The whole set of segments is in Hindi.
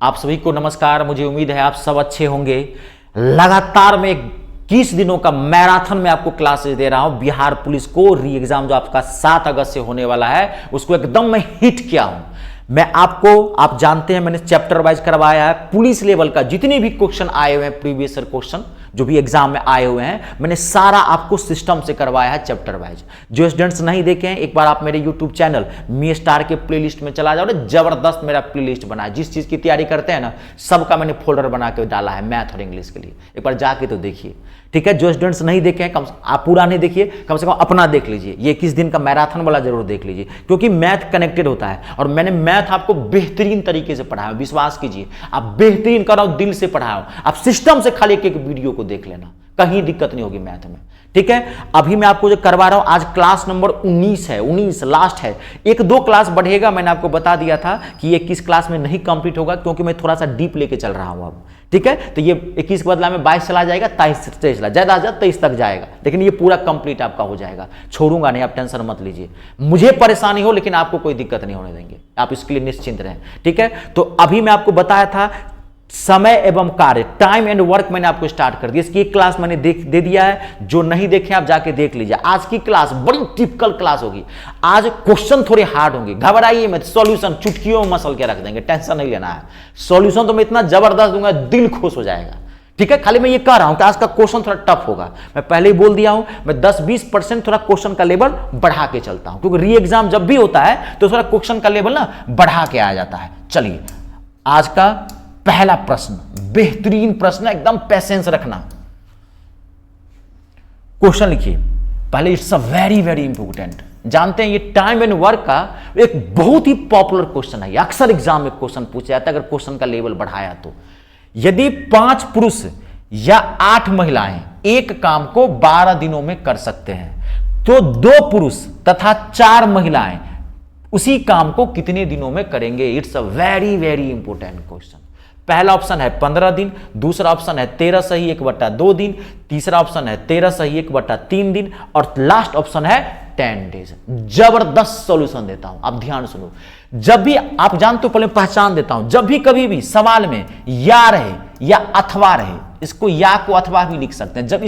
आप सभी को नमस्कार। मुझे उम्मीद है आप सब अच्छे होंगे। लगातार मैं 21 दिनों का मैराथन में आपको क्लासेस दे रहा हूं। बिहार पुलिस को री एग्जाम जो आपका 7 अगस्त से होने वाला है उसको एकदम मैं हिट किया हूं। मैं आपको, आप जानते हैं मैंने चैप्टर वाइज करवाया है। पुलिस लेवल का जितने भी क्वेश्चन आए हुए हैं, प्रीवियस ईयर क्वेश्चन जो भी एग्जाम में आए हुए हैं, मैंने सारा आपको सिस्टम से करवाया है चैप्टर वाइज। जो स्टूडेंट्स नहीं देखे हैं, एक बार आप मेरे यूट्यूब चैनल मी स्टार के प्लेलिस्ट में चला जाओ ना। जबरदस्त मेरा प्लेलिस्ट बना है। जिस चीज की तैयारी करते हैं ना, सबका मैंने फोल्डर बना के डाला है मैथ और इंग्लिश के लिए। एक बार जाके तो देखिए, ठीक है। जो स्टूडेंट्स नहीं देखे हैं, आप पूरा नहीं देखिए, कम से कम अपना देख लीजिए। ये 21 दिन का मैराथन वाला जरूर देख लीजिए, क्योंकि मैथ कनेक्टेड होता है और मैंने मैथ आपको बेहतरीन तरीके से पढ़ाया। विश्वास कीजिए, आप बेहतरीन कराओ, दिल से पढ़ाओ। आप सिस्टम से खाली एक वीडियो को देख लेना, कहीं दिक्कत नहीं होगी मैथ में, ठीक है। अभी मैं आपको जो करवा रहा हूं, आज क्लास नंबर 19 है, 19 लास्ट है। 1-2 क्लास बढ़ेगा, मैंने आपको बता दिया था कि ये 21 क्लास में नहीं कंप्लीट होगा, क्योंकि मैं थोड़ा सा डीप लेके चल रहा हूं अब, ठीक है। तो ये 21 के बदला में 22 चला जाएगा, 23 चला ज्यादा 23 तक जाएगा, लेकिन ये पूरा कंप्लीट आपका हो जाएगा। छोड़ूंगा नहीं, आप टेंशन मत लीजिए। मुझे परेशानी हो, लेकिन आपको कोई दिक्कत नहीं होने देंगे, आप इसके लिए निश्चिंत रहें, ठीक है। तो अभी मैं आपको बताया था समय एवं कार्य, टाइम एंड वर्क, मैंने आपको स्टार्ट कर दिया। इसकी एक क्लास मैंने दे दिया है। जो नहीं देखे आप जाके देख लीजिए। आज की क्लास बड़ी टिपिकल क्लास होगी। आज क्वेश्चन थोड़े हार्ड होंगे, घबराइए मत। सॉल्यूशन चुटकियों में मसल के रख देंगे, टेंशन नहीं लेना है। सॉल्यूशन तो मैं इतना जबरदस्त दूंगा, दिल खुश हो जाएगा, ठीक है। खाली मैं ये कह रहा हूं कि आज का क्वेश्चन थोड़ा टफ होगा। मैं पहले ही बोल दिया हूं, मैं 10-20% थोड़ा क्वेश्चन का लेवल बढ़ा के चलता हूं, क्योंकि री एग्जाम जब भी होता है तो थोड़ा क्वेश्चन का लेवल ना बढ़ा के आ जाता है। चलिए, आज का पहला प्रश्न बेहतरीन प्रश्न है, एकदम पेशेंस रखना। क्वेश्चन लिखिए पहले। It's a very very important. जानते हैं ये टाइम एंड वर्क का एक बहुत ही पॉपुलर क्वेश्चन है। अक्सर एग्जाम में क्वेश्चन पूछा जाता है, अगर क्वेश्चन का लेवल बढ़ाया तो। यदि 5 पुरुष या 8 महिलाएं एक काम को 12 दिनों में कर सकते हैं, तो 2 पुरुष तथा 4 महिलाएं उसी काम को कितने दिनों में करेंगे? It's a very very important question. पहला ऑप्शन है 15 दिन, दूसरा ऑप्शन है 13 सही 1/2 दिन, तीसरा ऑप्शन है 13 सही 1/3 दिन, और लास्ट ऑप्शन है 10 डेज। जबरदस्त सॉल्यूशन देता हूं, आप ध्यान सुनो। जब भी आप जानते हो, पहले पहचान देता हूं, जब भी कभी भी सवाल में या रहे या अथवा रहे, इसको या को अथवा भी लिख सकते हैं। जब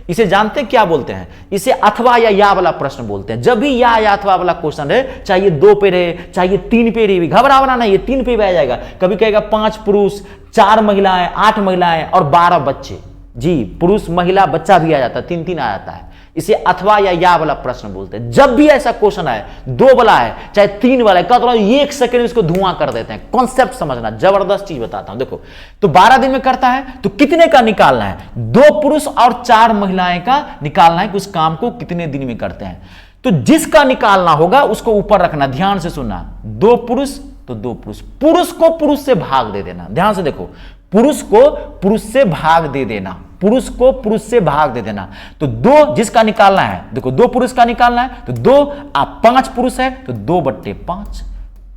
इसे जानते हैं क्या बोलते हैं? इसे अथवा या वाला प्रश्न बोलते हैं। जब भी या अथवा वाला क्वेश्चन रहे, चाहे 2 पे रहे, चाहे 3 पे रहे, घबराना नहीं, ये 3 पे भी आ जाएगा। कभी कहेगा 5 पुरुष 4 महिलाएं 8 महिलाएं और 12 बच्चे। जी, पुरुष महिला बच्चा भी आ जाता है, 3 आ जाता है। इसे अथवा या वाला प्रश्न बोलते हैं। जब भी ऐसा क्वेश्चन आए, 2 वाला है चाहे 3 वाला है, कहता हूं 1 सेकंड इसको धुआं कर देते हैं। कॉन्सेप्ट समझना, जबरदस्त चीज बताता हूं। देखो, तो 12 दिन में करता है तो कितने का निकालना है? 2 पुरुष और 4 महिलाएं का निकालना है कि उस काम को कितने दिन में करते हैं। तो जिसका निकालना होगा उसको ऊपर रखना, ध्यान से सुनना। 2 पुरुष तो 2 पुरुष, पुरुष को पुरुष से भाग दे देना। ध्यान से देखो, पुरुष को पुरुष से भाग दे देना, पुरुष को पुरुष से भाग दे देना। तो 2 जिसका निकालना है, देखो 2 पुरुष का निकालना है तो 2, आप 5 पुरुष है तो 2/5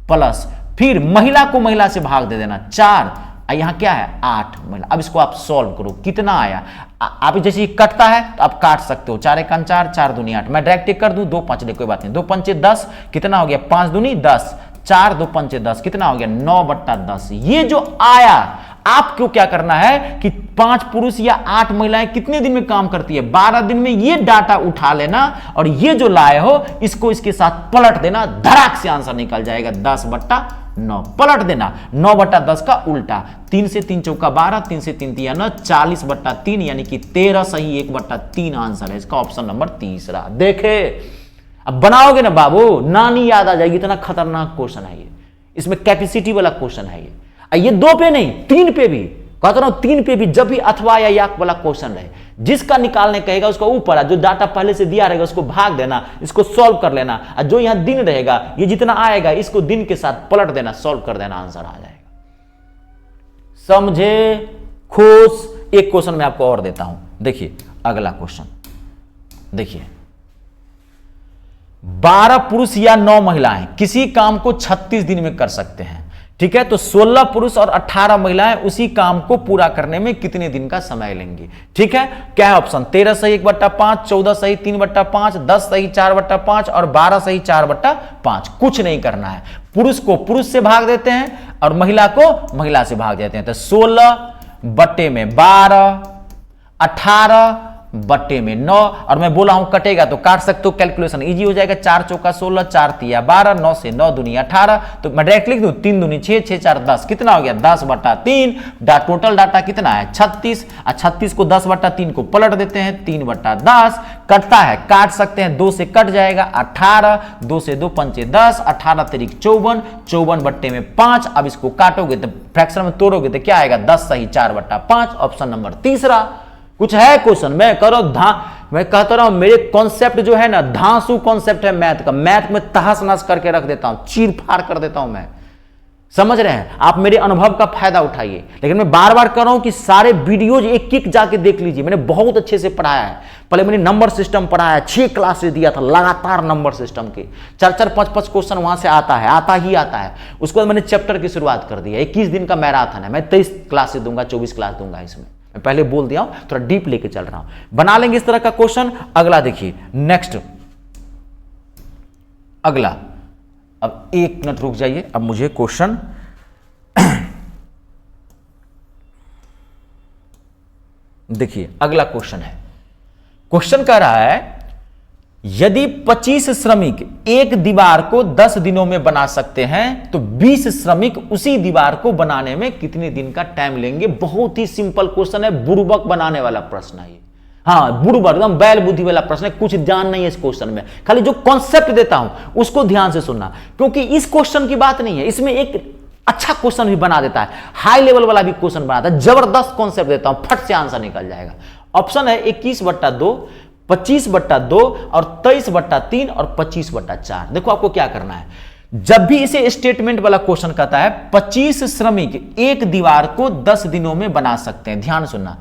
प्लस फिर महिला को महिला से भाग दे देना 4, यहां क्या है 8 महिला। अब इसको आप सॉल्व करो, कितना आया? आप जैसे कटता है तो आप काट सकते हो। 4 × 4, 4 दूनी 8। मैं डायरेक्ट कर दूं, 2 5 कोई बात नहीं, 2 5 10, कितना हो गया? 5 दूनी 10, 4 2 5 10, कितना हो गया? 9/10। ये जो आया, आपको क्या करना है कि 5 पुरुष या 8 महिलाएं कितने दिन में काम करती है? 12 दिन में। ये डाटा उठा लेना और ये जो लाए हो इसको इसके साथ पलट देना, धड़ाक से आंसर निकल जाएगा 10/9। पलट देना, 9/10 का उल्टा। 3 से 3 चौका 12, 3 से 3 तिया 9, 40/3, यानी कि 13 सही 1/3 आंसर है इसका, ऑप्शन नंबर तीसरा। देखे, अब बनाओगे ना बाबू, नानी याद आ जाएगी। इतना खतरनाक क्वेश्चन है ये, इसमें कैपेसिटी वाला क्वेश्चन है ये 2 पे नहीं 3 पे भी, कहता हूं 3 पे भी। जब भी अथवा या वाला क्वेश्चन रहे, जिसका निकालने कहेगा उसका ऊपर है, जो डाटा पहले से दिया रहेगा उसको भाग देना, इसको सॉल्व कर लेना, और जो यहां दिन रहेगा, ये जितना आएगा इसको दिन के साथ पलट देना, सॉल्व कर देना, आंसर आ जाएगा। समझे? खुश? एक क्वेश्चन मैं आपको और देता हूं, देखिए अगला क्वेश्चन देखिए। 12 पुरुष या 9 महिलाएं किसी काम को 36 दिन में कर सकते हैं, ठीक है। तो 16 पुरुष और 18 महिलाएं उसी काम को पूरा करने में कितने दिन का समय लेंगी? ठीक है, क्या है ऑप्शन? 13 सही 1/5, 14 सही 3/5, 10 सही 4/5 और 12 सही 4/5। कुछ नहीं करना है, पुरुष को पुरुष से भाग देते हैं और महिला को महिला से भाग देते हैं। तो 16/12, 18 बट्टे में 9, और मैं बोला हूं कटेगा तो काट सकते हो, कैलकुलेशन इजी हो जाएगा। 4 चौका 16, 4 तिया 12, 9 से 9 दूनी 18, तो मैं डायरेक्ट लिख दूं 3 दूनी 6, 6 4 10, कितना हो गया 10/3। टोटल डाटा कितना है 36, और 36 को 10/3 को पलट देते हैं 3/10, कटता है काट सकते हैं, 2 से कट जाएगा 18, 2 से 2 पंचे 10, 18 तिरिक 54, 54 बट्टे में 5। अब इसको काटोगे तो फ्रैक्शन में तोड़ोगे तो क्या आएगा 10 सही 4/5। ऑप्शन नंबर तीसरा। कुछ है क्वेश्चन मैं मैं कहता रहा हूं मेरे कॉन्सेप्ट जो है ना धांसू कॉन्सेप्ट है मैथ का, मैथ में तहस नहस करके रख देता हूं, चीर फाड़ कर देता हूं मैं, समझ रहे हैं आप, मेरे अनुभव का फायदा उठाइए। लेकिन मैं बार बार कर रहा हूं कि सारे वीडियोज एक एक जाके देख लीजिए, मैंने बहुत अच्छे से पढ़ाया है। पहले मैंने नंबर सिस्टम पढ़ाया, 6 क्लासेस दिया था लगातार नंबर सिस्टम के, 4-4, 5-5 क्वेश्चन वहां से आता है, आता ही आता है। उसके बाद मैंने चैप्टर की शुरुआत कर दी है, 21 दिन का मैराथन है, मैं 23 क्लासेस दूंगा, 24 क्लास दूंगा इसमें, मैं पहले बोल दिया हूं, थोड़ा डीप लेके चल रहा हूं। बना लेंगे इस तरह का क्वेश्चन। अगला देखिए नेक्स्ट, अगला, अब 1 मिनट रुक जाइए, अब मुझे क्वेश्चन देखिए अगला क्वेश्चन है। क्वेश्चन कह रहा है यदि 25 श्रमिक एक दीवार को 10 दिनों में बना सकते हैं तो 20 श्रमिक उसी दीवार को बनाने में कितने दिन का टाइम लेंगे। बहुत ही सिंपल क्वेश्चन है, बुड़बक बनाने वाला प्रश्न है ये। हाँ बुड़बक एकदम बैल बुद्धि वाला प्रश्न है, कुछ ध्यान नहीं है इस क्वेश्चन में, खाली जो कॉन्सेप्ट देता हूं उसको ध्यान से सुनना, क्योंकि इस क्वेश्चन की बात नहीं है, इसमें एक अच्छा क्वेश्चन भी बना देता है, हाई लेवल वाला भी क्वेश्चन बनाता है, जबरदस्त कॉन्सेप्ट देता हूं, फट से आंसर निकल जाएगा। ऑप्शन है 21/2, 25/2 और 23/3 और 25/4। देखो आपको क्या करना है, जब भी इसे स्टेटमेंट वाला क्वेश्चन कहता है 25 श्रमिक एक दीवार को 10 दिनों में बना सकते हैं, ध्यान सुनना,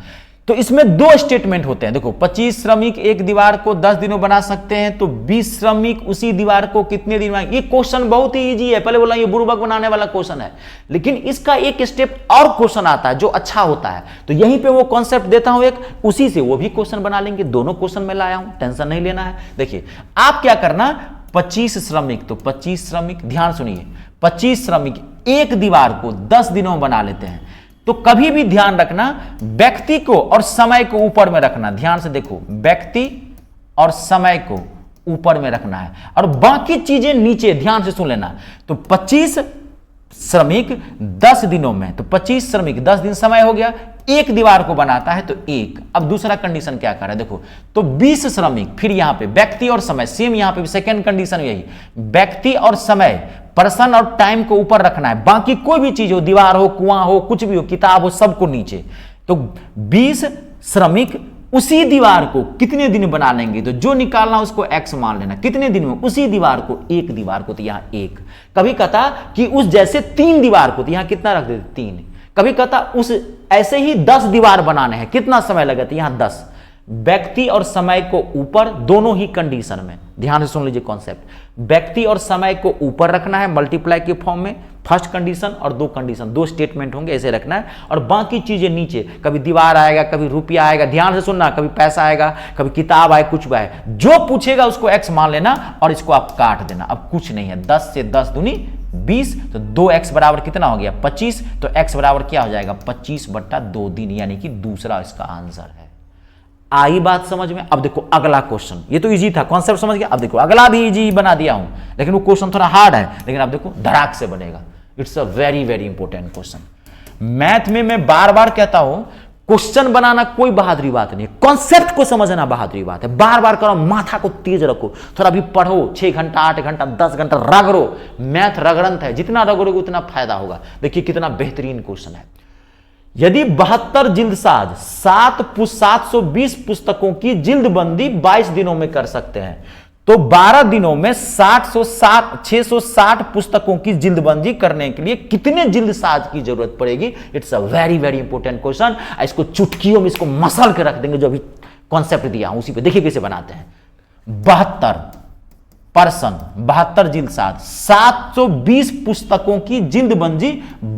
तो इसमें 2 स्टेटमेंट होते हैं। देखो 25 श्रमिक एक दीवार को 10 दिनों बना सकते हैं तो 20 श्रमिक उसी दीवार को कितने दिन में। ये क्वेश्चन बहुत ही इजी है, पहले बोला ये बुड़बक बनाने वाला क्वेश्चन है, लेकिन इसका एक स्टेप और क्वेश्चन आता है जो अच्छा होता है, तो यहीं पे वो कॉन्सेप्ट देता हूं एक, उसी से वो भी क्वेश्चन बना लेंगे। दोनों क्वेश्चन में लाया हूं, टेंशन नहीं लेना है। देखिए आप क्या करना, 25 श्रमिक, तो 25 श्रमिक, ध्यान सुनिए, 25 श्रमिक एक दीवार को 10 दिनों में बना लेते हैं, तो कभी भी ध्यान रखना व्यक्ति को और समय को ऊपर में रखना, ध्यान से देखो, व्यक्ति और समय को ऊपर में रखना है और बाकी चीजें नीचे, ध्यान से सुन लेना। तो 25 श्रमिक 10 दिनों में, तो 25 श्रमिक 10 दिन समय हो गया, एक दीवार को बनाता है तो एक। अब दूसरा कंडीशन क्या कर रहा है देखो, तो 20 श्रमिक, फिर यहां पे व्यक्ति और समय, सेम यहां पे सेकंड कंडीशन यही, व्यक्ति और समय, पर्सन और टाइम को ऊपर रखना है, बाकी कोई भी चीज हो, दीवार हो, कुआं हो, कुछ भी हो, किताब हो, सबको नीचे। तो 20 श्रमिक उसी दीवार को कितने दिन बना लेंगे, तो जो निकालना उसको x मान लेना, कितने दिन में, उसी दीवार को, एक दीवार को, तो यहां एक। कभी कहता कि उस जैसे 3 दीवार को, तो यहां कितना रख देते 3। कभी कहता उस ऐसे ही 10 दीवार बनाने हैं, कितना समय लगे, तो यहां 10। व्यक्ति और समय को ऊपर, दोनों ही कंडीशन में, ध्यान से सुन लीजिए कॉन्सेप्ट, व्यक्ति और समय को ऊपर रखना है मल्टीप्लाई के फॉर्म में, फर्स्ट कंडीशन और 2 कंडीशन, 2 स्टेटमेंट होंगे, ऐसे रखना है, और बाकी चीजें नीचे, कभी दीवार आएगा, कभी रुपया आएगा, ध्यान से सुनना, कभी पैसा आएगा, कभी किताब आए, कुछ भी आए, जो पूछेगा उसको x मान लेना और इसको आप काट देना। अब कुछ नहीं है, 10 से 10 दूनी 20, तो 2x बराबर कितना हो गया 25, तो x बराबर क्या हो जाएगा 25/2 दिन, यानी कि दूसरा इसका आंसर है। आई बात समझ में। अब देखो अगला क्वेश्चन, ये तो इजी था, कॉन्सेप्ट समझ गया। अब देखो अगला भी इजी बना दिया हूं, लेकिन वो क्वेश्चन थोड़ा हार्ड है, लेकिन अब देखो धड़ाक से बनेगा। It's a very very important question. Math में मैं बार बार कहता हूं, क्वेश्चन बनाना कोई बहादुरी बात नहीं है, कॉन्सेप्ट को समझना बहादुरी बात है। बार बार करो, माथा को तेज रखो, थोड़ा भी पढ़ो, 6 घंटा 8 घंटा 10 घंटा रगड़ो। मैथ रगड़ंत है, जितना रगड़ोगे उतना फायदा होगा। देखिए कितना बेहतरीन क्वेश्चन है। यदि 72 जिल्दसाज 720 पुस्तकों की जिल्दबंदी 22 दिनों में कर सकते हैं, तो 12 दिनों में 660 पुस्तकों की जिल्दबंदी करने के लिए कितने जिल्दसाज की जरूरत पड़ेगी। It's a very very important question. इसको चुटकियों में इसको मसल के रख देंगे, जो अभी कॉन्सेप्ट दिया उसी पे। देखिए कैसे बनाते हैं। 72 जिल्दसाज 720 पुस्तकों की जिल्दबंदी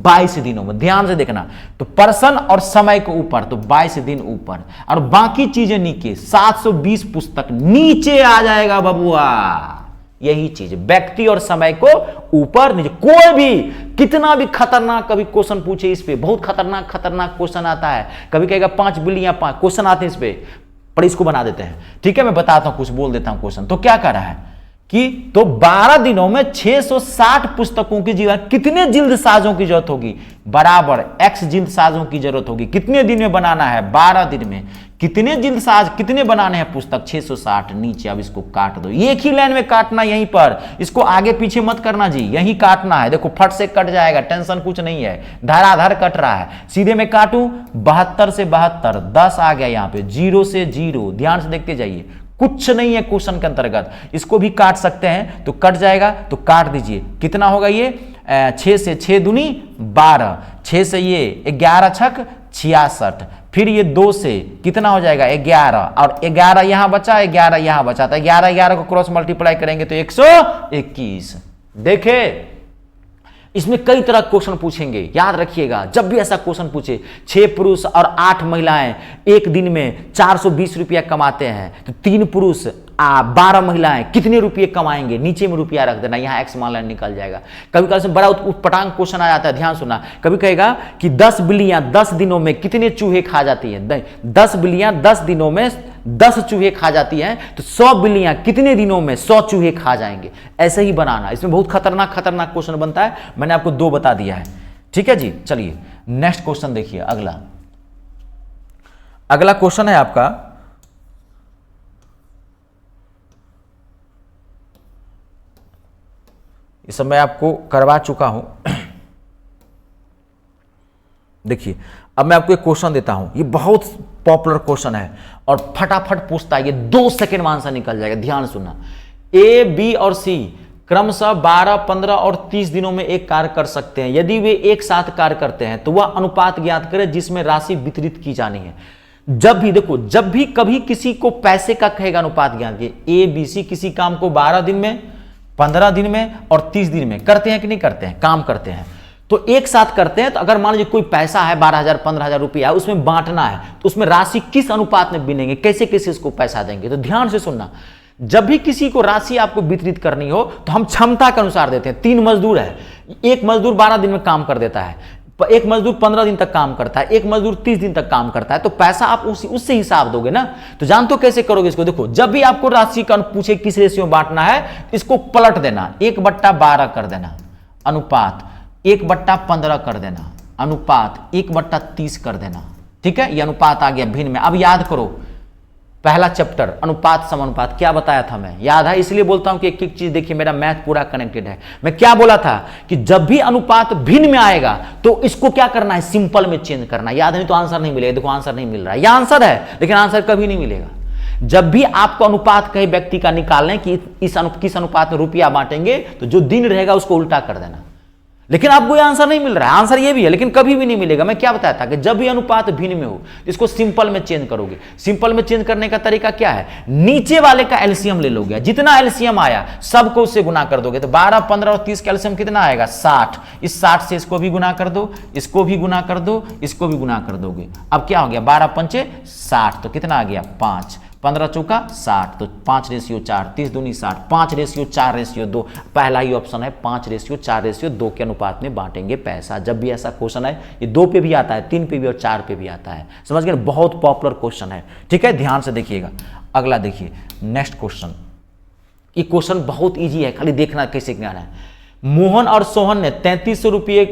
22 दिनों में, ध्यान से देखना। तो पर्सन और समय को ऊपर, तो 22 दिन ऊपर, और बाकी चीजें नीचे, 720 पुस्तक नीचे आ जाएगा बबुआ। यही चीज, व्यक्ति और समय को ऊपर नीचे। कोई भी कितना भी खतरनाक कभी क्वेश्चन पूछे इस पे, बहुत खतरनाक खतरनाक क्वेश्चन आता है, कभी कहेगा 5 बिलियन 5 क्वेश्चन आते हैं इस पे, पर इसको बना देते हैं। ठीक है, मैं बताता हूं, कुछ बोल देता हूं क्वेश्चन। तो क्या कर रहा है कि तो 12 दिनों में 660 पुस्तकों की जीवन, कितने जिल्द साजों की जरूरत होगी, बराबर x जिल्द साजों की जरूरत होगी। कितने दिन में बनाना है, 12 दिन में। कितने जिल्द साज कितने बनाने हैं पुस्तक, 660। नीचे अब इसको काट दो, एक ही लाइन में काटना, यहीं पर, इसको आगे पीछे मत करना जी, यहीं काटना है। देखो फट से कट जाएगा, टेंशन कुछ नहीं है, धराधर कट रहा है। सीधे में काटूं, 72 से 72, 10 आ गया यहाँ पे, 0 से 0। ध्यान से देखते जाइए, कुछ नहीं है क्वेश्चन के अंतर्गत। इसको भी काट सकते हैं तो कट जाएगा, तो काट दीजिए। कितना होगा ये, 6 से 6 दूनी 12, 6 से ये 11 छक 66, फिर ये 2 से कितना हो जाएगा 11, और 11 यहां बचा, 11 यहां बचा, तो 11 को क्रॉस मल्टीप्लाई करेंगे तो 121। देखे, इसमें कई तरह क्वेश्चन पूछेंगे, याद रखिएगा। जब भी ऐसा क्वेश्चन पूछे, 6 पुरुष और 8 महिलाएं एक दिन में 420 रुपया कमाते हैं, तो 3 पुरुष 12 महिलाएं कितने रुपये कमाएंगे, नीचे में रुपया रख देना, यहां एक्स मान लाइन निकल जाएगा। कभी कभी बड़ा उटपटांग क्वेश्चन आ जाता है, ध्यान सुनना। कभी कहेगा कि 10 बिल्लियां 10 दिनों में कितने चूहे खा जाती है, 10 बिल्लियां 10 दिनों में 10 चूहे खा जाती हैं, तो 100 बिल्लियां कितने दिनों में 100 चूहे खा जाएंगे। ऐसे ही बनाना, इसमें बहुत खतरनाक खतरनाक क्वेश्चन बनता है, मैंने आपको 2 बता दिया है। ठीक है जी, चलिए नेक्स्ट क्वेश्चन देखिए। अगला क्वेश्चन है आपका, इस सब मैं आपको करवा चुका हूं। देखिए, अब मैं आपको एक क्वेश्चन देता हूं, ये बहुत पॉपुलर क्वेश्चन है और फटाफट पूछता है, ये 2 सेकंड में आंसर निकल जाएगा। ध्यान सुनना, ए, बी और सी क्रमशः 12, 15 और 30 दिनों में एक कार्य कर सकते हैं। यदि वे एक साथ कार्य करते हैं तो वह अनुपात ज्ञात करें जिसमें राशि वितरित की जानी है। जब भी देखो, जब भी कभी किसी को पैसे का कहेगा अनुपात ज्ञात किए, ए बी सी किसी काम को 12 दिन में, 15 दिन में और 30 दिन में करते हैं कि नहीं करते हैं, काम करते हैं, तो एक साथ करते हैं। तो अगर मान लीजिए कोई पैसा है 12,000 15,000 रुपया, उसमें बांटना है, तो उसमें राशि किस अनुपात में गिनेंगे, कैसे कैसे इसको पैसा देंगे। तो ध्यान से सुनना, जब भी किसी को राशि आपको वितरित करनी हो तो हम क्षमता के अनुसार देते हैं। 3 मजदूर है, एक मजदूर 12 दिन में काम कर देता है, एक मजदूर 15 दिन तक काम करता है, एक मजदूर 30 दिन तक काम करता है, तो पैसा आप उससे हिसाब दोगे ना। तो जानते हो कैसे करोगे इसको, देखो, जब भी आपको राशि का पूछे किस रेशियो में बांटना है, इसको पलट देना, 1/12 कर देना, अनुपात 1/15 कर देना, अनुपात 1/30 कर देना। ठीक है, ये अनुपात आ गया भिन्न में। अब याद करो, पहला चैप्टर अनुपात समानुपात क्या बताया था मैं, याद है? इसलिए बोलता हूं कि एक एक चीज देखिए, मेरा मैथ पूरा कनेक्टेड है। मैं क्या बोला था कि जब भी अनुपात भिन्न में आएगा तो इसको क्या करना है, सिंपल में चेंज करना। याद नहीं तो आंसर नहीं मिलेगा। देखो आंसर नहीं मिल रहा है, यह आंसर है लेकिन आंसर कभी नहीं मिलेगा। जब भी आपको अनुपात कहे व्यक्ति का निकालने कि किस अनुपात में रुपया बांटेंगे, तो जो दिन रहेगा उसको उल्टा कर देना। लेकिन आपको ये आंसर नहीं मिल रहा है, आंसर ये भी है लेकिन कभी भी नहीं मिलेगा। मैं क्या बताया था कि जब भी अनुपात भिन्न में हो इसको सिंपल में चेंज करोगे। सिंपल में चेंज करने का तरीका क्या है, नीचे वाले का एलसीएम ले लोगे, जितना एलसीएम आया सबको उससे गुना कर दोगे। तो 12, 15 और 30 का एलसीएम कितना आएगा, 60। इस 60 से इसको भी गुना कर दो, इसको भी गुना कर दो, इसको भी गुना कर दोगे। अब क्या हो गया, 12 पंचे 60, तो कितना आ गया 5, 15 चौका 60, तो 5/4, 30 दूनी 60, 5/4/2। पहला ही ऑप्शन है 5/4/2 के अनुपात में बांटेंगे पैसा। जब भी ऐसा क्वेश्चन है, ये 2 पे भी आता है, 3 पे भी और 4 पे भी आता है। समझ गए, बहुत पॉपुलर क्वेश्चन है। ठीक है, ध्यान से देखिएगा। अगला देखिए, नेक्स्ट क्वेश्चन। ये क्वेश्चन बहुत ईजी है, खाली देखना कैसे ज्ञान है। मोहन और सोहन ने 3300 रुपये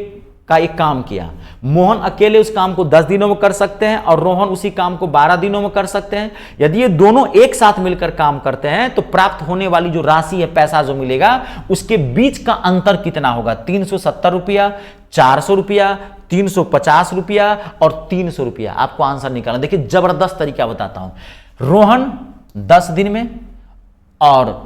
का एक काम किया। मोहन अकेले उस काम को 10 दिनों में कर सकते हैं और रोहन उसी काम को 12 दिनों में कर सकते हैं। यदि ये दोनों एक साथ मिलकर काम करते हैं तो प्राप्त होने वाली जो राशि है, पैसा जो मिलेगा, उसके बीच का अंतर कितना होगा, 370 रुपया, 400 रुपया, 350 रुपया और 300 रुपया। आपको आंसर निकालना। देखिए जबरदस्त तरीका बताता हूं। रोहन 10 दिन में और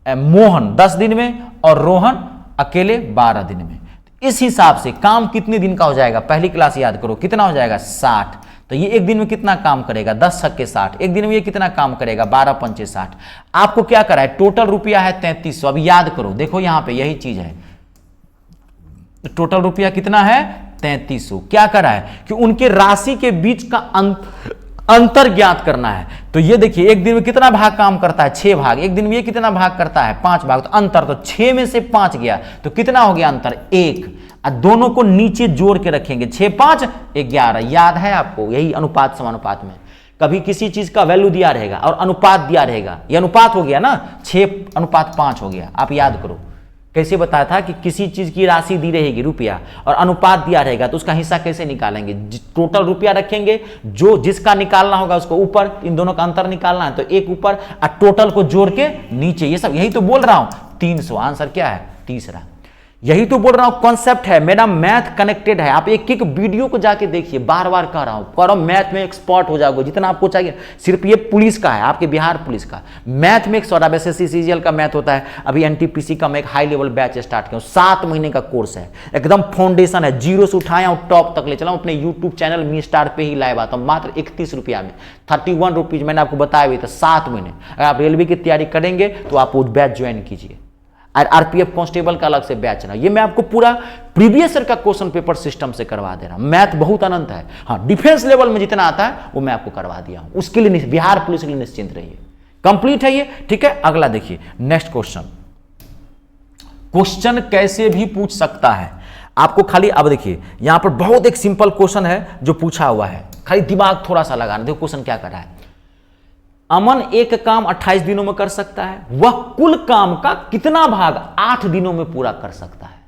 मोहन 10 दिन में और रोहन अकेले 12 दिन में। इस हिसाब से काम कितने दिन का हो जाएगा, पहली क्लास याद करो, कितना हो जाएगा 60। तो ये एक दिन में कितना काम करेगा, 10 छक्के 60। एक दिन में ये कितना काम करेगा, 12 पंचे 60। आपको क्या करा है, टोटल रुपया है 3300। अभी याद करो, देखो यहां पे यही चीज है, टोटल रुपया कितना है 3300। क्या करा है कि उनके राशि के बीच का अंतर ज्ञात करना है। तो ये देखिए एक दिन में कितना भाग काम करता है, 6 भाग, एक दिन में ये कितना भाग करता है, 5 भाग। तो अंतर, तो 6 में से 5 गया तो कितना हो गया अंतर, 1। और दोनों को नीचे जोड़ के रखेंगे, 6 5 11। याद है आपको, यही अनुपात समानुपात में कभी किसी चीज का वैल्यू दिया रहेगा और अनुपात दिया रहेगा, ये अनुपात हो गया ना, 6:5 हो गया। आप याद करो कैसे बताया था कि किसी चीज की राशि दी रहेगी रुपया और अनुपात दिया रहेगा तो उसका हिस्सा कैसे निकालेंगे, टोटल रुपया रखेंगे, जो जिसका निकालना होगा उसको ऊपर, इन दोनों का अंतर निकालना है तो एक ऊपर और टोटल को जोड़ के नीचे। ये सब यही तो बोल रहा हूं, 300। आंसर क्या है, तीसरा। यही तो बोल रहा हूं, कॉन्सेप्ट है मेरा, मैथ कनेक्टेड है। आप एक एक वीडियो को जाके देखिए, बार बार कह रहा हूं, करो मैथ में एक्सपर्ट हो जाओगे जितना आपको चाहिए। सिर्फ ये पुलिस का है, आपके बिहार पुलिस का मैथ में 100 एसएससी सीजीएल का मैथ होता है। अभी एनटीपीसी का मैं एक हाई लेवल बैच स्टार्ट किया, 7 महीने का कोर्स है, एकदम फाउंडेशन है, जीरो से उठाया हूं टॉप तक ले चला हूं। अपने यूट्यूब चैनल मी स्टार पे ही लाइव आता हूं, मात्र 31 रुपया में, 31 रुपीज मैंने आपको बताया हुआ था, 7 महीने। अगर आप रेलवे की तैयारी करेंगे तो आप वो बैच ज्वाइन कीजिए। और आरपीएफ कांस्टेबल का अलग से बैच ना, ये मैं आपको पूरा प्रीवियस ईयर का क्वेश्चन पेपर सिस्टम से करवा दे रहा हूं। मैथ बहुत अनंत है, हाँ डिफेंस लेवल में जितना आता है वो मैं आपको करवा दिया हूं। उसके लिए बिहार पुलिस के लिए निश्चिंत रहिए, कंप्लीट है ये, ठीक है। अगला देखिए नेक्स्ट क्वेश्चन। क्वेश्चन कैसे भी पूछ सकता है आपको, खाली अब देखिए यहां पर बहुत एक सिंपल क्वेश्चन है जो पूछा हुआ है, खाली दिमाग थोड़ा सा लगाना। देखो क्वेश्चन क्या कर रहा है, अमन एक काम 28 दिनों में कर सकता है, वह कुल काम का कितना भाग 8 दिनों में पूरा कर सकता है।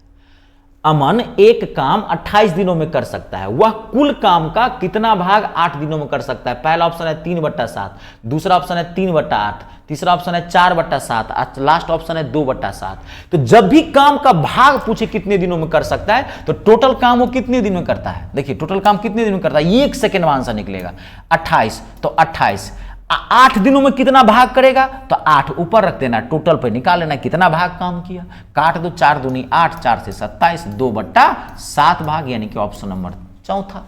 अमन एक काम 28 दिनों में कर सकता है, वह कुल काम का कितना भाग 8 दिनों में कर सकता है। पहला ऑप्शन है 3/7, दूसरा ऑप्शन है 3/8, तीसरा ऑप्शन है 4/7, लास्ट ऑप्शन है 2/7। तो जब भी काम का भाग पूछे कितने दिनों में कर सकता है तो टोटल काम वो कितने दिन में करता है। देखिए टोटल काम कितने दिन में करता है, 1 सेकेंड में आंसर निकलेगा। 28 तो 28, 8 दिनों में कितना भाग करेगा तो 8 ऊपर रख देना, टोटल पे निकाल लेना कितना भाग काम किया। काट दो, 4 दूनी 8, 4 से 27, 2/7 भाग, यानी कि ऑप्शन नंबर चौथा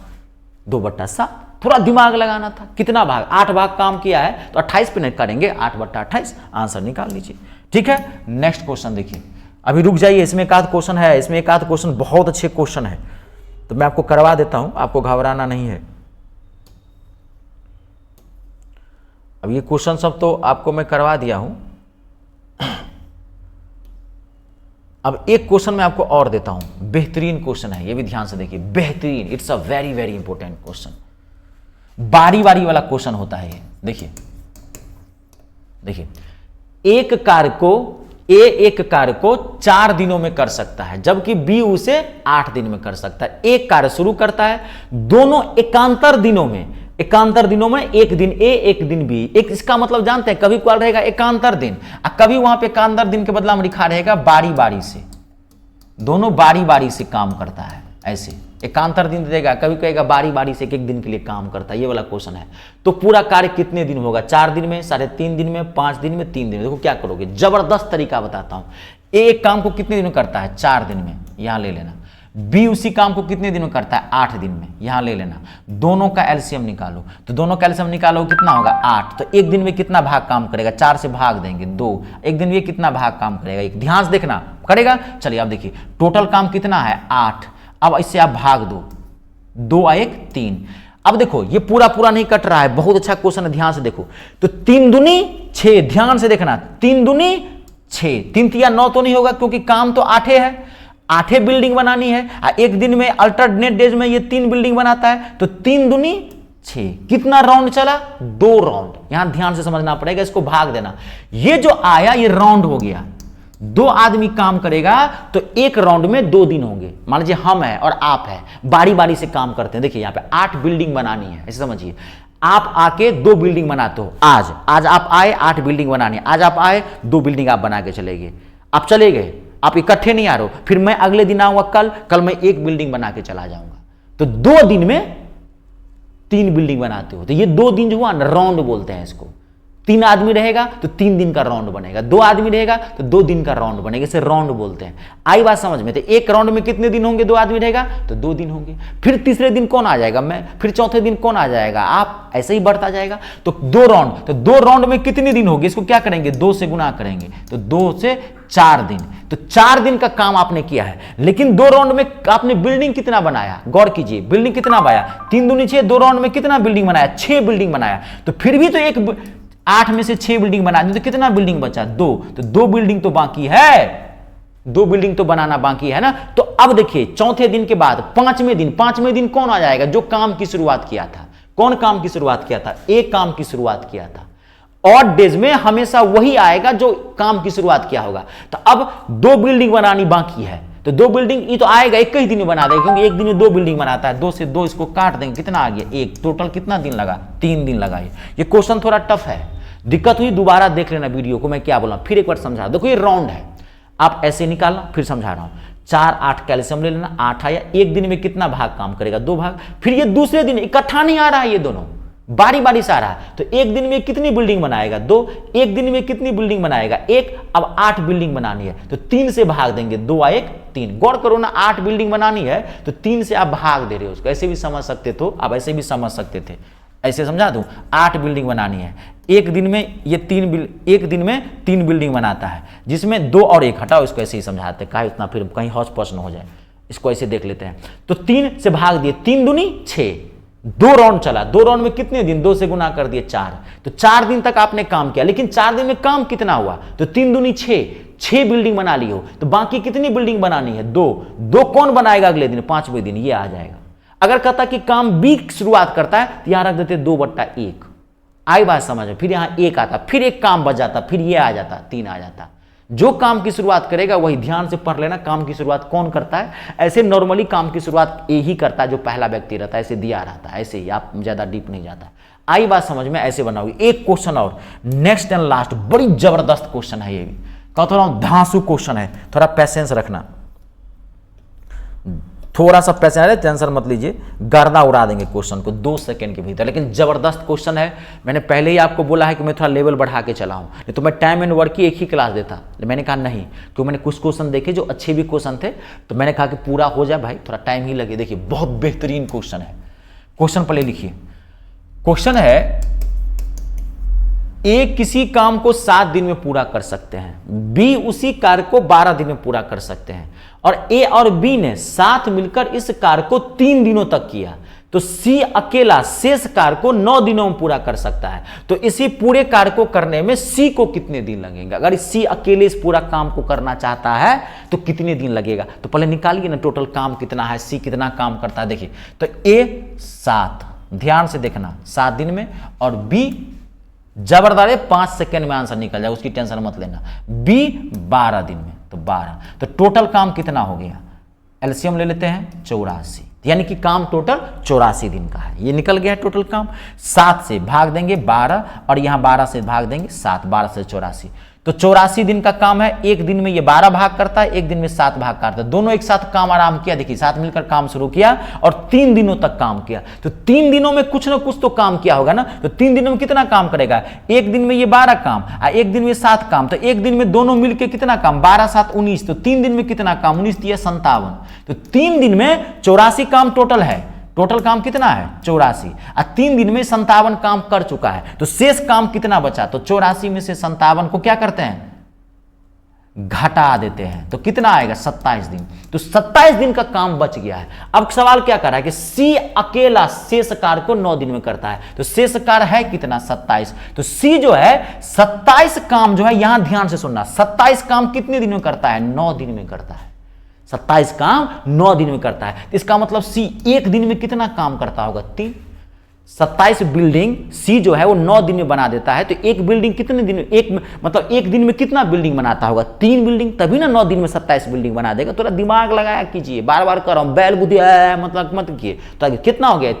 2/7। थोड़ा दिमाग लगाना था, कितना भाग, 8 भाग काम किया है तो 28 पे नहीं करेंगे, 8/28 आंसर निकाल लीजिए, ठीक है। नेक्स्ट क्वेश्चन देखिए, अभी रुक जाइए, इसमें एक आध क्वेश्चन है, इसमें एक आध क्वेश्चन बहुत अच्छे क्वेश्चन है तो मैं आपको करवा देता हूं, आपको घबराना नहीं है। अब ये क्वेश्चन सब तो आपको मैं करवा दिया हूं, अब एक क्वेश्चन मैं आपको और देता हूं, बेहतरीन क्वेश्चन है, ये भी ध्यान से देखिए, बेहतरीन, it's a very very important question. बारी बारी वाला क्वेश्चन होता है ये, देखिए देखिए, एक कार्य को 4 दिनों में कर सकता है जबकि बी उसे 8 दिन में कर सकता है। एक कार्य शुरू करता है, दोनों एकांतर दिनों में, एक दिन ए एक दिन बी। एक इसका मतलब जानते हैं, कभी कभार रहेगा एकांतर दिन और कभी वहां पे एकांतर दिन के बदला में लिखा रहेगा बारी बारी से, दोनों बारी बारी से काम करता है। ऐसे एकांतर दिन देगा, कभी कहेगा बारी बारी से एक दिन के लिए काम करता है, ये वाला क्वेश्चन है। तो पूरा कार्य कितने दिन होगा, 4 दिन में, 3.5 दिन में, 5 दिन में, 3 दिन में। देखो क्या करोगे, जबरदस्त तरीका बताता हूं। एक काम को कितने दिन में करता है, 4 दिन में, यहां ले लेना। बी उसी काम को कितने दिन में करता है, 8 दिन में, यहां ले लेना। दोनों का एलसीएम निकालो, तो दोनों का एलसीएम निकालो कितना होगा 8। तो एक दिन में कितना भाग काम करेगा, 4 से भाग देंगे 2, एक दिन में कितना भाग काम करेगा, एक। ध्यान से देखना करेगा। चलिए अब देखिए टोटल काम कितना है 8, अब इससे आप भाग दो, 2 और 1 3। अब देखो ये पूरा पूरा नहीं कट रहा है, बहुत अच्छा क्वेश्चन है, ध्यान से देखो। तो 3 दूनी 6, ध्यान से देखना, 3 दूनी 6, 3 तिया 9 तो नहीं होगा क्योंकि काम तो 8 है, 8 बिल्डिंग बनानी है। एक दिन में अल्टरनेट डेज में ये 3 बिल्डिंग बनाता है, तो 3 दूनी 6, कितना राउंड चला 2 राउंड। यहां ध्यान से समझना पड़ेगा, इसको भाग देना। ये जो आया ये राउंड हो गया, 2 आदमी काम करेगा तो एक राउंड में 2 दिन होंगे। मान लीजिए हम है और आप है, बारी बारी से काम करते हैं। देखिए यहां पे 8 बिल्डिंग बनानी है, ऐसे समझिए। आप आके 2 बिल्डिंग बनाते हो, आज आप आए 8 बिल्डिंग बनानी, आज आप आए 2 बिल्डिंग आप बना के चले गए। आप चले गए, आप इकट्ठे नहीं आ रहे हो, फिर मैं अगले दिन आऊंगा, कल मैं 1 बिल्डिंग बना के चला जाऊंगा। तो 2 दिन में 3 बिल्डिंग बनाते हो, तो ये 2 दिन जो हुआ ना राउंड बोलते हैं इसको। 3 आदमी रहेगा तो 3 दिन का राउंड बनेगा, 2 आदमी रहेगा तो 2 दिन का राउंड बनेगा, इसे राउंड बोलते हैं। आई बात समझ में? तो एक राउंड में कितने दिन होंगे? 2 आदमी रहेगा तो 2 दिन होंगे। फिर तीसरे दिन कौन आ जाएगा? मैं। फिर चौथे दिन कौन आ जाएगा? आप। ऐसे ही बढ़ता जाएगा। तो 2 राउंड, तो 2 राउंड में कितने दिन होंगे? इसको क्या करेंगे? 2 से गुना करेंगे, तो 2 से 4 दिन। तो 4 दिन का काम आपने किया है, लेकिन 2 राउंड में आपने बिल्डिंग कितना बनाया? गौर कीजिए, बिल्डिंग कितना बनाया? 3 दूनी 6, 2 राउंड में कितना बिल्डिंग बनाया? 6 बिल्डिंग बनाया। तो फिर भी तो 8 में से 6 बिल्डिंग बना दी, तो कितना बिल्डिंग बचा? 2। तो 2 बिल्डिंग तो बाकी है, 2 बिल्डिंग तो बनाना बाकी है ना। तो अब देखिए चौथे दिन के बाद पांचवें दिन कौन आ जाएगा? जो काम की शुरुआत किया था। कौन काम की शुरुआत किया था? एक काम की शुरुआत किया था। ऑड डेज में हमेशा वही आएगा जो काम की शुरुआत किया होगा। तो अब 2 बिल्डिंग बनानी बाकी है, तो 2 बिल्डिंग ये तो आएगा, एक ही दिन में बना देगा, क्योंकि एक दिन में 2 बिल्डिंग बनाता है। 2 से 2 इसको काट देंगे, कितना आ गया? 1। टोटल कितना दिन लगा? 3 दिन लगा। ये क्वेश्चन थोड़ा टफ है, दिक्कत हुई दोबारा देख लेना वीडियो को, मैं क्या बोला फिर एक बार समझा। देखो ये राउंड है, आप ऐसे निकालना, फिर समझा रहा हूं। 4 8 कैल्शियम ले लेना, 8 आया। एक दिन में कितना भाग काम करेगा? 2 भाग। फिर ये दूसरे दिन इकट्ठा नहीं आ रहा है, ये दोनों बारी बारी से आ रहा है। तो एक दिन में कितनी बिल्डिंग बनाएगा? 2। एक दिन में कितनी बिल्डिंग बनाएगा? 1। अब 8 बिल्डिंग बनानी है, तो 3 से भाग देंगे, 2 आ 1 3। गौर करो ना, 8 बिल्डिंग बनानी है तो 3 से आप भाग दे रहे हो उसको। ऐसे भी समझ सकते थे आप, ऐसे भी समझ सकते थे। ऐसे समझा दूं, 8 बिल्डिंग बनानी है। एक दिन में ये 3 बिल्डिंग बनाता है, जिसमें 2 और 1 हटाओ, इसको ऐसे ही समझाते हैं, कहा इतना फिर कहीं हौच पौच न हो जाए। इसको ऐसे देख लेते हैं। तो 3 से भाग दिए, 3 दूनी 6। 2 राउंड चला, 2 राउंड में कितने दिन? 2 से गुना कर दिए 4। तो 4 दिन तक आपने काम किया, लेकिन 4 दिन में काम कितना हुआ? तो 3 दूनी 6 बिल्डिंग बना ली हो। तो बाकी कितनी बिल्डिंग बनानी है? 2 कौन बनाएगा अगले दिन? 5वें दिन ये आ जाएगा। अगर कहता कि काम बी शुरुआत करता है तो यहां रख देते 2/1। आई बात समझ में? फिर यहां 1 आता, फिर एक काम बच जाता, फिर ये आ जाता, 3 आ जाता। जो काम की शुरुआत करेगा वही ध्यान से पढ़ लेना। काम की शुरुआत कौन करता है? ऐसे नॉर्मली काम की शुरुआत यही करता है जो पहला व्यक्ति रहता है, ऐसे दिया रहता है, ऐसे ही, आप ज्यादा डीप नहीं जाता। आई बात समझ में? ऐसे बनाओगे। एक क्वेश्चन और, नेक्स्ट एंड लास्ट, बड़ी जबरदस्त क्वेश्चन है ये भी, कहता हूं धांसू क्वेश्चन है, थोड़ा पैसेंस रखना, थोड़ा सा पैसे, टेंशन मत लीजिए, गर्दा उड़ा देंगे क्वेश्चन को 2 सेकंड के भीतर। लेकिन जबरदस्त क्वेश्चन है। मैंने पहले ही आपको बोला है कि मैं थोड़ा लेवल बढ़ा के चला हूं, नहीं तो मैं टाइम एंड वर्क की एक ही क्लास देता। मैंने कहा नहीं, क्योंकि मैंने कुछ क्वेश्चन देखे जो अच्छे भी क्वेश्चन थे, तो मैंने कहा कि पूरा हो जाए भाई, थोड़ा टाइम ही लगे। देखिए बहुत बेहतरीन क्वेश्चन है। क्वेश्चन पहले लिखिए। क्वेश्चन है, ए किसी काम को 7 दिन में पूरा कर सकते हैं, बी उसी कार्य को 12 दिन में पूरा कर सकते हैं, और ए और बी ने साथ मिलकर इस कार्य को 3 दिनों तक किया, तो सी अकेला शेष कार्य को 9 दिनों में पूरा कर सकता है। तो इसी पूरे कार्य को करने में सी को कितने दिन लगेंगे? अगर सी अकेले इस पूरा काम को करना चाहता है तो कितने दिन लगेगा? तो पहले निकालिए ना टोटल काम कितना है, सी कितना काम करता है। देखिए तो ए 7, ध्यान से देखना, 7 दिन में, और बी जबरदस्त 5 सेकंड में आंसर निकल जाए, उसकी टेंशन मत लेना। बी 12 दिन में, तो 12। तो टोटल काम कितना हो गया? एलसीएम ले लेते हैं 84, यानी कि काम टोटल 84 दिन का है। ये निकल गया है टोटल काम। 7 से भाग देंगे 12, और यहां 12 से भाग देंगे 7, 12 से 84, तो 84 दिन का काम है। एक दिन में ये 12 भाग करता है, एक दिन में 7 भाग करता है। दोनों एक साथ काम आराम किया, देखिए साथ मिलकर काम शुरू किया और 3 दिनों तक काम किया। तो 3 दिनों में कुछ ना कुछ तो काम किया होगा ना। तो 3 दिनों में कितना काम करेगा? एक दिन में ये 12 काम, एक दिन में 7 काम, तो एक दिन में दोनों मिलकर कितना काम? 12 7 19, तो 3 दिन में कितना काम? 19 दिया 57, तो 3 दिन में 84 काम टोटल है। टोटल काम कितना है? 84, और 3 दिन में 57 काम कर चुका है। तो शेष काम कितना बचा? तो 84 में से 57 को क्या करते हैं? घटा देते हैं, तो कितना आएगा? 27 दिन। तो 27 दिन का काम बच गया है। अब सवाल क्या कर रहा है कि सी अकेला शेष कार्य को 9 दिन में करता है, तो शेष कार्य है कितना? 27। तो सी जो है 27 काम जो है, यहां ध्यान से सुनना, 27 काम कितने दिन में करता है? 9 दिन में करता है। 27 काम 9 दिन में करता है। इसका मतलब सी एक दिन में कितना काम करता होगा? 3। 27 बिल्डिंग सी जो है वो 9 दिन में बना देता है। तो एक बिल्डिंग कितने दिन में, एक दिन में कितना बिल्डिंग बनाता होगा? 3 बिल्डिंग, तभी ना 9 दिन में 27 बिल्डिंग बना देगा। थोड़ा दिमाग लगाया कीजिए, बार बार कर रहा हूं, बैल बुद्धि मतलब मत किए। तो कितना हो गया?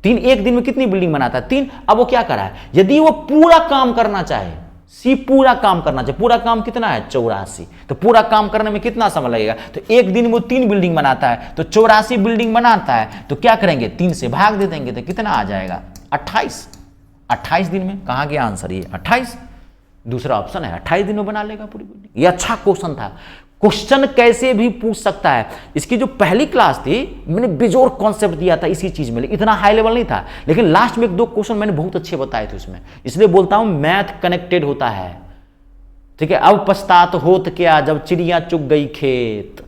3 एक दिन में कितनी बिल्डिंग बनाता है? 3। अब वो क्या करा है? यदि वो पूरा काम करना चाहे, सी पूरा काम करना चाहिए, पूरा काम कितना है? 84। तो पूरा काम करने में कितना समय लगेगा? तो एक दिन वो 3 बिल्डिंग बनाता है, तो 84 बिल्डिंग बनाता है, तो क्या करेंगे? 3 से भाग दे देंगे, तो कितना आ जाएगा? 28। 28 दिन में, कहाँ गया आंसर? ये 28, दूसरा ऑप्शन है 28 दिन में बना लेगा पूरी बिल्डिंग। ये अच्छा क्वेश्चन था। क्वेश्चन कैसे भी पूछ सकता है। इसकी जो पहली क्लास थी मैंने बेजोर कॉन्सेप्ट दिया था इसी चीज में, इतना हाई लेवल नहीं था, लेकिन लास्ट में एक दो क्वेश्चन मैंने बहुत अच्छे बताए थे उसमें। इसलिए बोलता हूं मैथ कनेक्टेड होता है, ठीक है। अब पछतात होत क्या जब चिड़िया चुग गई खेत,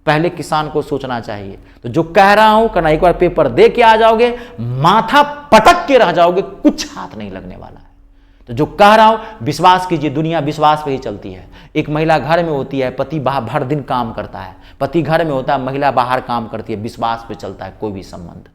पहले किसान को सोचना चाहिए। तो जो कह रहा हूं करना, एक बार पेपर दे के आ जाओगे, माथा पटक के रह जाओगे, कुछ हाथ नहीं लगने वाला है। तो जो कह रहा हूं विश्वास कीजिए, दुनिया विश्वास पे ही चलती है। एक महिला घर में होती है, पति बाहर भर दिन काम करता है, पति घर में होता है, महिला बाहर काम करती है, विश्वास पे चलता है कोई भी संबंध,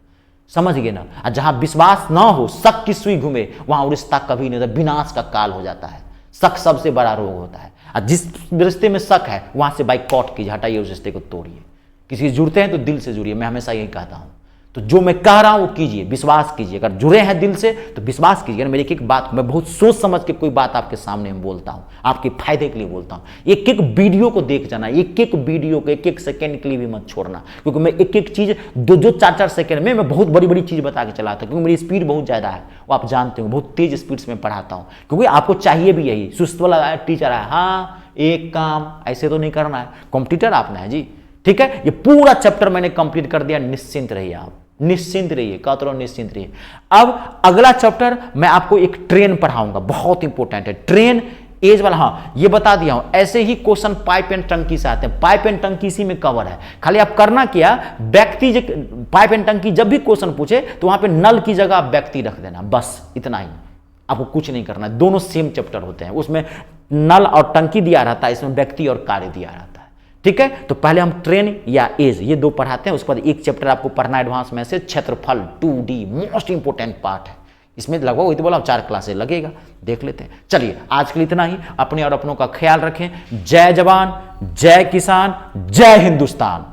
समझ गए ना। और जहां विश्वास ना हो, शक की सुई घूमे, वहां रिश्ता कभी नहीं होता, विनाश का काल हो जाता है। शक सबसे बड़ा रोग होता है, और जिस रिश्ते में शक है वहां से बाइकआउट कीजिए, हटाइए, उस रिश्ते को तोड़िए। किसी से जुड़ते हैं तो दिल से जुड़िए, मैं हमेशा यही कहता हूं। तो जो मैं कह रहा हूं वो कीजिए, विश्वास कीजिए। अगर जुड़े हैं दिल से तो विश्वास कीजिए। मेरी एक एक बात मैं बहुत सोच समझ के कोई बात आपके सामने में बोलता हूं, आपके फायदे के लिए बोलता हूं। एक एक वीडियो को देख जाना, एक एक वीडियो को एक एक सेकंड के लिए भी मत छोड़ना, क्योंकि मैं एक एक चीज दो चार चार सेकंड में मैं बहुत बड़ी बड़ी चीज बता के चलाता हूं, क्योंकि मेरी स्पीड बहुत ज्यादा है, वो आप जानते हो, बहुत तेज स्पीड से मैं पढ़ाता हूं, क्योंकि आपको चाहिए भी यही। सुस्त वाला टीचर है, हाँ एक काम ऐसे तो नहीं करना है, कॉम्पिटिटर आपने है जी, ठीक है। ये पूरा चैप्टर मैंने कंप्लीट कर दिया, निश्चिंत रहिए आप, निश्चिंत रहिए, कहता रहो निश्चिंत रहिए। अब अगला चैप्टर मैं आपको एक ट्रेन पढ़ाऊंगा, बहुत इंपॉर्टेंट है ट्रेन, एज वाला। हाँ ये बता दिया हूं, ऐसे ही क्वेश्चन पाइप एंड टंकी से आते हैं, पाइप एंड टंकी इसी में कवर है। खाली आप करना क्या, व्यक्ति पाइप एंड टंकी जब भी क्वेश्चन पूछे तो वहां पे नल की जगह आप व्यक्ति रख देना, बस इतना ही, आपको कुछ नहीं करना है। दोनों सेम चैप्टर होते हैं, उसमें नल और टंकी दिया रहता है, इसमें व्यक्ति और कार्य दिया रहता है, ठीक है। तो पहले हम ट्रेन या एज ये दो पढ़ाते हैं, उसके बाद एक चैप्टर आपको पढ़ना एडवांस में से क्षेत्रफल 2D, मोस्ट इंपोर्टेंट पार्ट है। इसमें लगभग वही तो बोला 4 क्लासेस लगेगा, देख लेते हैं। चलिए आज के लिए इतना ही, अपने और अपनों का ख्याल रखें। जय जवान, जय किसान, जय हिंदुस्तान।